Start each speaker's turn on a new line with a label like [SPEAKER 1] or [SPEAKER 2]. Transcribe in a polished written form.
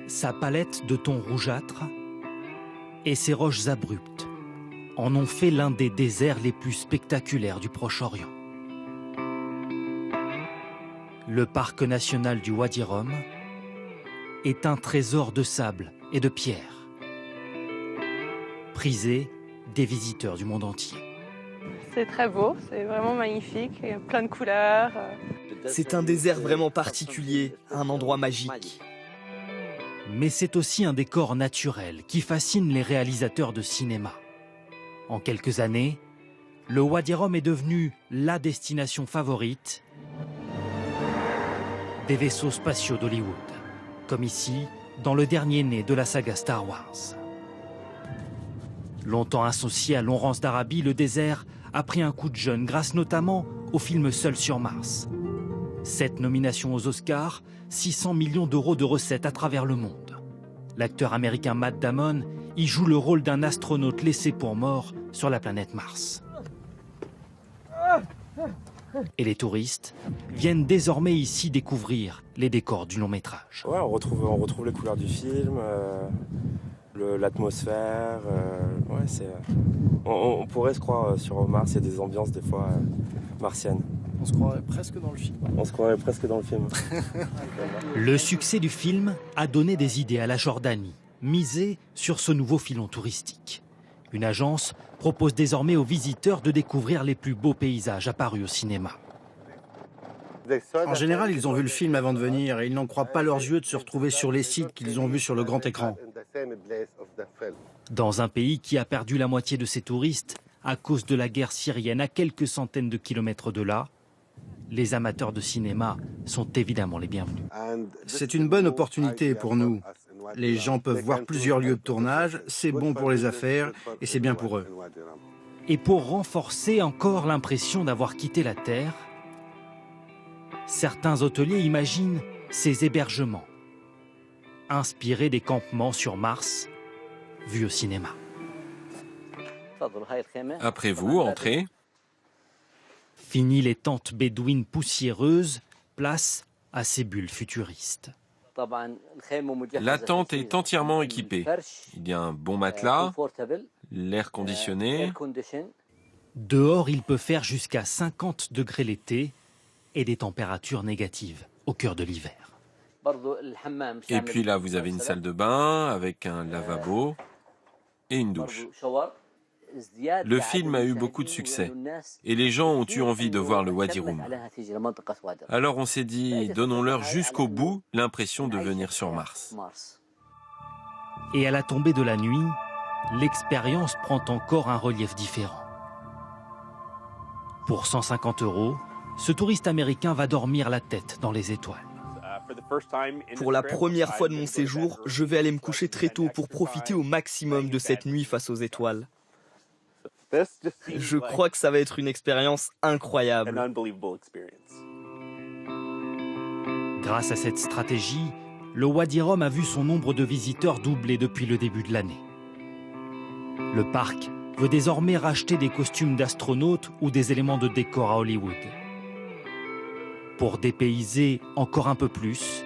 [SPEAKER 1] Sa palette de tons rougeâtres et ses roches abruptes en ont fait l'un des déserts les plus spectaculaires du Proche-Orient. Le parc national du Wadi Rum est un trésor de sable et de pierre, prisé des visiteurs du monde entier.
[SPEAKER 2] C'est très beau, c'est vraiment magnifique, il y a plein de couleurs.
[SPEAKER 3] C'est un désert vraiment particulier, un endroit magique.
[SPEAKER 1] Mais c'est aussi un décor naturel qui fascine les réalisateurs de cinéma. En quelques années, le Wadi Rum est devenu la destination favorite des vaisseaux spatiaux d'Hollywood, comme ici, dans le dernier né de la saga Star Wars. Longtemps associé à Laurence d'Arabie, le désert a pris un coup de jeune grâce notamment au film Seul sur Mars. 7 nominations aux Oscars, 600 millions d'euros de recettes à travers le monde. L'acteur américain Matt Damon y joue le rôle d'un astronaute laissé pour mort sur la planète Mars. Et les touristes viennent désormais ici découvrir les décors du long métrage.
[SPEAKER 4] Ouais, on retrouve les couleurs du film, l'atmosphère. On pourrait se croire sur Mars, il y a des ambiances des fois martiennes.
[SPEAKER 5] On se croirait presque dans le film.
[SPEAKER 4] On se croirait presque dans le film.
[SPEAKER 1] Le succès du film a donné des idées à la Jordanie, misée sur ce nouveau filon touristique. Une agence propose désormais aux visiteurs de découvrir les plus beaux paysages apparus au cinéma.
[SPEAKER 5] En général, ils ont vu le film avant de venir et ils n'en croient pas leurs yeux de se retrouver sur les sites qu'ils ont vus sur le grand écran.
[SPEAKER 1] Dans un pays qui a perdu la moitié de ses touristes à cause de la guerre syrienne à quelques centaines de kilomètres de là, les amateurs de cinéma sont évidemment les bienvenus.
[SPEAKER 5] C'est une bonne opportunité pour nous. Les gens peuvent voir plusieurs lieux de tournage, c'est bon pour les affaires et c'est bien pour eux.
[SPEAKER 1] Et pour renforcer encore l'impression d'avoir quitté la Terre, certains hôteliers imaginent ces hébergements, inspirés des campements sur Mars, vus au cinéma.
[SPEAKER 6] Après vous, entrez.
[SPEAKER 1] Fini les tentes bédouines poussiéreuses, place à ces bulles futuristes.
[SPEAKER 6] La tente est entièrement équipée. Il y a un bon matelas, l'air conditionné.
[SPEAKER 1] Dehors, il peut faire jusqu'à 50 degrés l'été et des températures négatives au cœur de l'hiver.
[SPEAKER 6] Et puis là, vous avez une salle de bain avec un lavabo et une douche. Le film a eu beaucoup de succès et les gens ont eu envie de voir le Wadi Rum. Alors on s'est dit, donnons-leur jusqu'au bout l'impression de venir sur Mars.
[SPEAKER 1] Et à la tombée de la nuit, l'expérience prend encore un relief différent. Pour 150 €, ce touriste américain va dormir la tête dans les étoiles.
[SPEAKER 3] Pour la première fois de mon séjour, je vais aller me coucher très tôt pour profiter au maximum de cette nuit face aux étoiles. Je crois que ça va être une expérience incroyable.
[SPEAKER 1] Grâce à cette stratégie, le Wadi Rum a vu son nombre de visiteurs doubler depuis le début de l'année. Le parc veut désormais racheter des costumes d'astronautes ou des éléments de décor à Hollywood. Pour dépayser encore un peu plus,